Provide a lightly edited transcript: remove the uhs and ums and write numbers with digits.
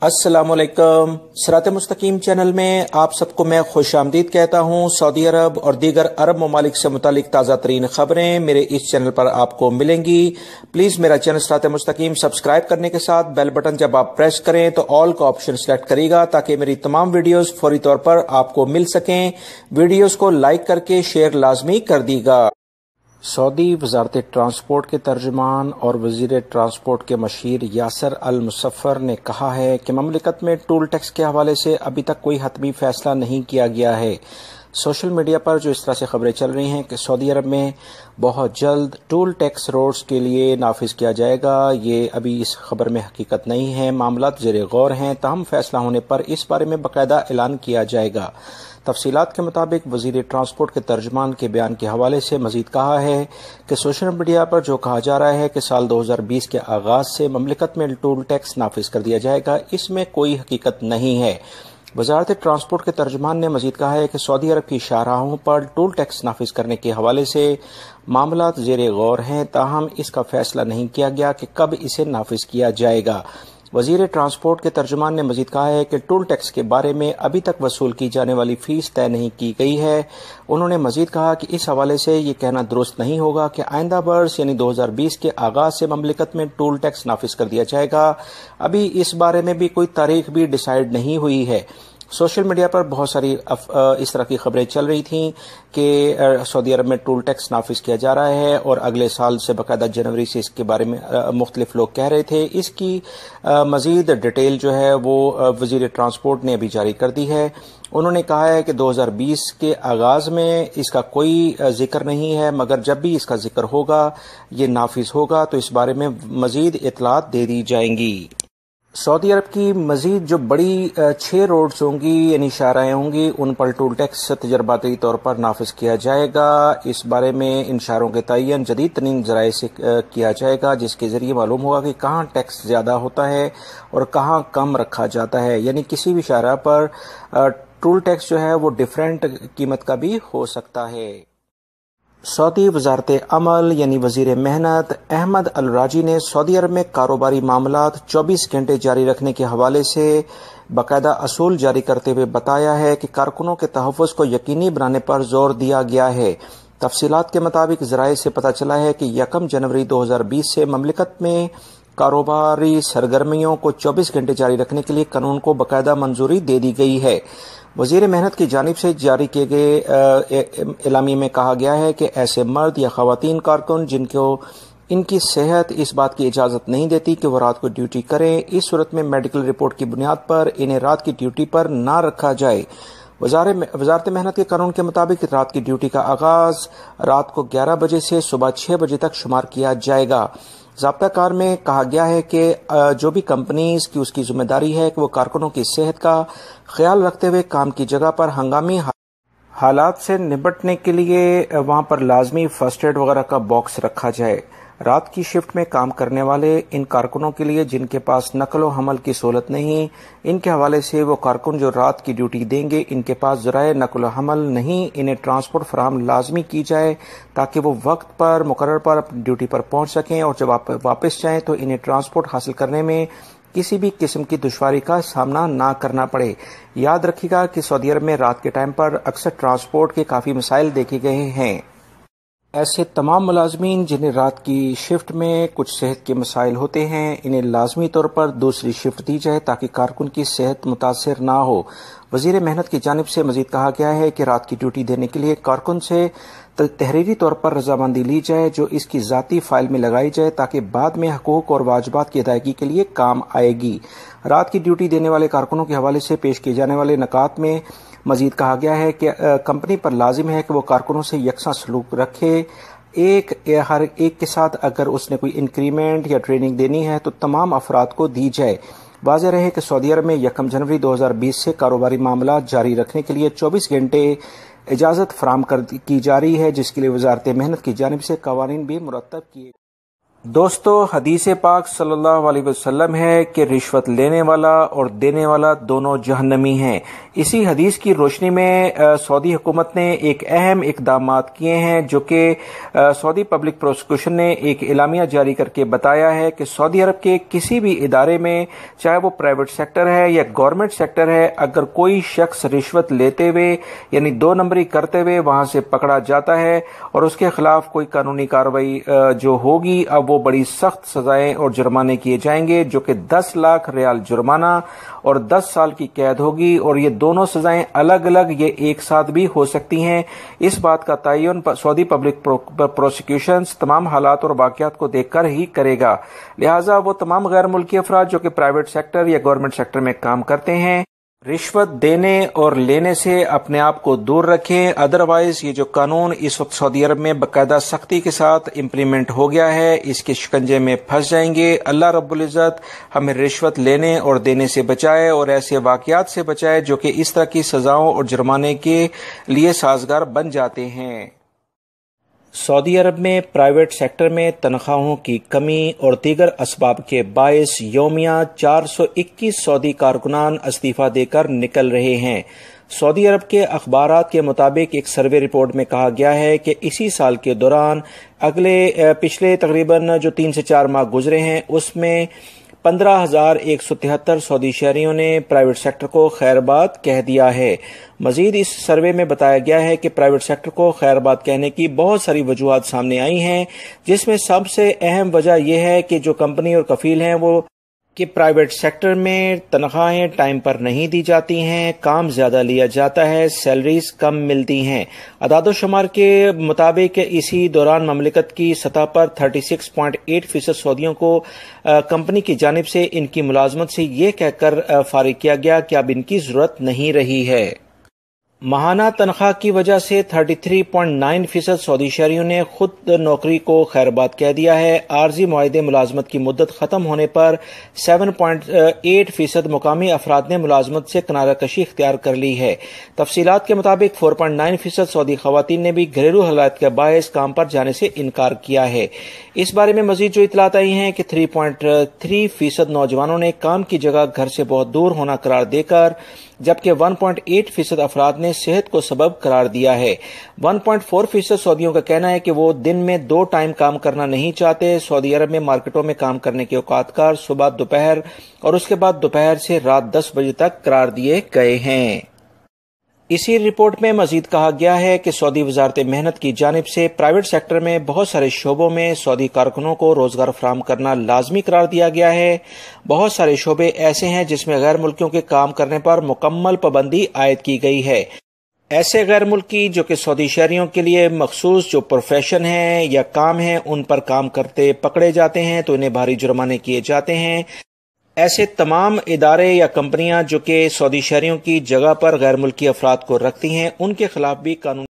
अस्सलाम वालेकुम। सिरात मुस्तकीम चैनल में आप सबको मैं खुश आमदीद कहता हूँ। सऊदी अरब और दीगर अरब ममालिक से मुतालिक ताज़ा तरीन खबरें मेरे इस चैनल पर आपको मिलेंगी। प्लीज़ मेरा चैनल सिरात मुस्तकीम सब्सक्राइब करने के साथ बेल बटन जब आप प्रेस करें तो ऑल का ऑप्शन सेलेक्ट करिएगा ताकि मेरी तमाम वीडियोस फौरी तौर पर आपको मिल सकें। वीडियोस को लाइक करके शेयर लाजमी कर दीगा। सऊदी वजारत ट्रांसपोर्ट के तर्जुमान और वजीर ट्रांसपोर्ट के मशीर यासर अल मुसफ़र ने कहा है कि ममलिकत में टूल टैक्स के हवाले से अभी तक कोई हतमी फैसला नहीं किया गया है। सोशल मीडिया पर जो इस तरह से खबरें चल रही हैं कि सऊदी अरब में बहुत जल्द टूल टैक्स रोड्स के लिए नाफिज किया जाएगा, ये अभी इस खबर में हकीकत नहीं है। मामलात ज़ेरे गौर हैं, ताहम फैसला होने पर इस बारे में बाकायदा ऐलान किया जाएगा। तफसीलात के मुताबिक वजीर ट्रांसपोर्ट के तर्जुमान के बयान के हवाले से मजीद कहा है कि सोशल मीडिया पर जो कहा जा रहा है कि साल 2020 के आगाज से ममलिकत में टूल टैक्स नाफिज कर दिया जाएगा, इसमें कोई हकीकत नहीं है। वजारत ट्रांसपोर्ट के तर्जुमान ने मजीद कहा है कि सऊदी अरब की शाहराहों पर टूल टैक्स नाफिज करने के हवाले से मामलात ज़ेरे गौर हैं, ताहम इसका फैसला नहीं किया गया कि कब इसे नाफिज किया जाएगा। वजीर ट्रांसपोर्ट के तर्जुमान ने मजीद कहा है कि टोल टैक्स के बारे में अभी तक वसूल की जाने वाली फीस तय नहीं की गई है। उन्होंने मजीद कहा कि इस हवाले से ये कहना दुरुस्त नहीं होगा कि आइंदा बरस यानी 2020 के आगाज से ममलिकत में टोल टैक्स नाफिज कर दिया जाएगा। अभी इस बारे में भी कोई तारीख भी डिसाइड नहीं हुई है। सोशल मीडिया पर बहुत सारी इस तरह की खबरें चल रही थीं कि सऊदी अरब में टोल टैक्स नाफिज किया जा रहा है और अगले साल से बाकायदा जनवरी से इसके बारे में मुख्तलिफ लोग कह रहे थे। इसकी मजीद डिटेल जो है वो वजीर ट्रांसपोर्ट ने अभी जारी कर दी है। उन्होंने कहा है कि 2020 के आगाज में इसका कोई जिक्र नहीं है, मगर जब भी इसका जिक्र होगा, ये नाफिज होगा तो इस बारे में मजीद इतलात दे दी जाएंगी। सऊदी अरब की मजीद जो बड़ी 6 रोड्स होंगी यानी शाहराएं होंगी, उन पर टोल टैक्स तजर्बाती तौर पर नाफिज किया जाएगा। इस बारे में इन शहरों के तयन जदीद तरीन जराए से किया जाएगा, जिसके जरिए मालूम होगा कि कहाँ टैक्स ज़्यादा होता है और कहाँ कम रखा जाता है। यानी किसी भी शाहरा पर टोल टैक्स जो है वो डिफरेंट कीमत का भी हो सकता है। सऊदी वजारत अमल यानी वजीर मेहनत अहमद अल राजी ने सऊदी अरब में कारोबारी मामलात 24 घंटे जारी रखने के हवाले से बाकायदा असूल जारी करते हुए बताया है कि कारकुनों के तहफ़्फ़ुज़ को यकीनी बनाने पर जोर दिया गया है। तफसीलात के मुताबिक ज़राए से पता चला है कि 1 जनवरी 2020 से ममलिकत में कारोबारी सरगर्मियों को 24 घंटे जारी रखने के लिए कानून को बाकायदा मंजूरी दे दी गई है। वजीर मेहनत की जानिब से जारी किए गए एलामी में कहा गया है कि ऐसे मर्द या खवातीन कारकुन जिनको इनकी सेहत इस बात की इजाज़त नहीं देती कि वो रात को ड्यूटी करें, इस सूरत में मेडिकल रिपोर्ट की बुनियाद पर इन्हें रात की ड्यूटी पर ना रखा जाए। वजारत मेहनत के कानून के मुताबिक रात की ड्यूटी का आगाज रात को 11 बजे से सुबह 6 बजे तक शुमार किया जाएगा। ज़ाब्ता कार में कहा गया है कि जो भी कंपनीज की उसकी जिम्मेदारी है कि वो कारकुनों की सेहत का ख्याल रखते हुए काम की जगह पर हंगामी हालात से निपटने के लिए वहां पर लाजमी फर्स्ट एड वगैरह का बॉक्स रखा जाए। रात की शिफ्ट में काम करने वाले इन कारकुनों के लिए जिनके पास नकलो हमल की सहूलत नहीं, इनके हवाले से वो कारकुन जो रात की ड्यूटी देंगे इनके पास ज़राए नकलो हमल नहीं, इन्हें ट्रांसपोर्ट फराहम लाजमी की जाए ताकि वो वक्त पर मुकर्रर पर अपनी ड्यूटी पर पहुंच सकें और जब आप वापस जाएं तो इन्हें ट्रांसपोर्ट हासिल करने में किसी भी किस्म की दुश्वारी का सामना ना करना पड़े। याद रखिएगा कि सऊदी अरब में रात के टाइम पर अक्सर ट्रांसपोर्ट के काफ़ी मसाइल देखे गए हैं। ऐसे तमाम मुलाजमीन जिन्हें रात की शिफ्ट में कुछ सेहत के मसाइल होते हैं, इन्हें लाजमी तौर पर दूसरी शिफ्ट दी जाए ताकि कारकुन की सेहत मुतासर ना हो। वजीर मेहनत की जानिब से मजीद कहा गया है कि रात की ड्यूटी देने के लिए कारकुन से तहरीरी तौर पर रजामंदी ली जाए जो इसकी ज़ाती फाइल में लगाई जाए ताकि बाद में हकूक और वाजबात की अदायगी के लिए काम आएगी। रात की ड्यूटी देने वाले कारकुनों के हवाले से पेश किए जाने वाले नकात में मजीद कहा गया है कि कंपनी पर लाजिम है कि वो कारकुनों से यकसा सलूक रखे। हर एक के साथ अगर उसने कोई इंक्रीमेंट या ट्रेनिंग देनी है तो तमाम अफराद को दी जाए। वाज़ेह रहे कि सऊदी अरब में 1 जनवरी 2020 से कारोबारी मामला जारी रखने के लिए 24 घंटे इजाज़त फराहम की जा रही है, जिसके लिए वजारत मेहनत की जानिब से कवानीन भी मुरतब किए। دوستو حدیث پاک صلی اللہ علیہ وسلم ہے کہ رشوت لینے والا اور دینے والا دونوں جہنمی ہیں۔ اسی حدیث کی روشنی میں سعودی حکومت نے ایک اہم اقدامات کیے ہیں، جو کہ سعودی پبلک پروسیکیوشن نے ایک اعلامیہ جاری کر کے بتایا ہے کہ سعودی عرب کے کسی بھی ادارے میں، چاہے وہ پرائیویٹ سیکٹر ہے یا گورنمنٹ سیکٹر ہے، اگر کوئی شخص رشوت لیتے ہوئے یعنی 2 نمبری کرتے ہوئے وہاں سے پکڑا جاتا ہے اور اس کے خلاف کوئی قانونی کارروائی جو ہوگی، اب وہ بڑی سخت سزائیں اور جرمانے کیے جائیں گے، جو کہ 10 لاکھ ریال جرمانہ اور 10 سال کی قید ہوگی، اور یہ دونوں سزائیں الگ الگ یہ ایک ساتھ بھی ہو سکتی ہیں۔ اس بات کا تعین سعودی پبلک پروسیکیوشنز تمام حالات اور واقعات کو دیکھ کر ہی کرے گا، لہٰذا وہ تمام غیر ملکی افراد جو کہ پرائیویٹ سیکٹر یا گورنمنٹ سیکٹر میں کام کرتے ہیں، رشوت دینے اور لینے سے اپنے آپ کو دور رکھیں، ادروائز یہ جو قانون اس وقت سعودی عرب میں باقاعدہ سختی کے ساتھ امپلیمنٹ ہو گیا ہے، اس کے شکنجے میں پھنس جائیں گے۔ اللہ رب العزت ہمیں رشوت لینے اور دینے سے بچائے اور ایسے واقعات سے بچائے جو کہ اس طرح کی سزاؤں اور جرمانے کے لیے سازگار بن جاتے ہیں۔ سعودی عرب میں پرائیویٹ سیکٹر میں تنخواہوں کی کمی اور دیگر اسباب کے باعث یومیہ 421 سعودی کارکنان استعفیٰ دے کر نکل رہے ہیں۔ سعودی عرب کے اخبارات کے مطابق ایک سروے رپورٹ میں کہا گیا ہے کہ اسی سال کے دوران پچھلے تقریباً جو 3 سے 4 ماہ گزرے ہیں، اس میں 15,173 سعودی شہریوں نے پرائیویٹ سیکٹر کو خیر بات کہہ دیا ہے۔ مزید اس سروے میں بتایا گیا ہے کہ پرائیویٹ سیکٹر کو خیر بات کہنے کی بہت ساری وجوہات سامنے آئی ہیں، جس میں سب سے اہم وجہ یہ ہے کہ جو کمپنی اور کفیل ہیں وہ کہ پرائیویٹ سیکٹر میں تنخواہیں ٹائم پر نہیں دی جاتی ہیں، کام زیادہ لیا جاتا ہے، سیلریز کم ملتی ہیں۔ اعداد و شمار کے مطابق اسی دوران مملکت کی سطح پر 36.8% سعودیوں کو کمپنی کی جانب سے ان کی ملازمت سے یہ کہہ کر فارغ کیا گیا کہ اب ان کی ضرورت نہیں رہی ہے۔ ماہانہ تنخواہ کی وجہ سے 33.9% سعودی شہریوں نے خود نوکری کو خیر بات کہہ دیا ہے۔ عارضی معاہدے ملازمت کی مدت ختم ہونے پر 7.8% مقامی افراد نے ملازمت سے کنارہ کشی اختیار کر لی ہے۔ تفصیلات کے مطابق 4.9% سعودی خواتین نے بھی گھریلو حالات کے باعث کام پر جانے سے انکار کیا ہے۔ اس بارے میں مزید جو اطلاعات آئی ہیں کہ 3.3% نوجوانوں نے کام کی جگہ گھر سے بہت دور ہونا قرار دے کر، جبکہ 1.8% افراد نے صحت کو سبب قرار دیا ہے۔ 1.4% سعودیوں کا کہنا ہے کہ وہ دن میں 2 ٹائم کام کرنا نہیں چاہتے۔ سعودی عرب میں مارکیٹوں میں کام کرنے کے اوقات کار صبح، دوپہر اور اس کے بعد دوپہر سے رات 10 بجے تک قرار دیے گئے ہیں۔ اسی رپورٹ میں مزید کہا گیا ہے کہ سعودی وزارت محنت کی جانب سے پرائیویٹ سیکٹر میں بہت سارے شعبوں میں سعودی کارکنوں کو روزگار فراہم کرنا لازمی قرار دیا گیا ہے۔ بہت سارے شعبے ایسے ہیں جس میں غیر ملکیوں کے کام کرنے پر مکمل پابندی عائد کی گئی ہے۔ ایسے غیر ملکی جو کہ سعودی شہریوں کے لیے مخصوص جو پروفیشن ہیں یا کام ہیں ان پر کام کرتے پکڑے جاتے ہیں تو انہیں بھاری جرمانے کیے جاتے ہیں۔ ایسے تمام ادارے یا کمپنیاں جو کہ سعودی شہریوں کی جگہ پر غیر ملکی افراد کو رکھتی ہیں، ان کے خلاف بھی قانون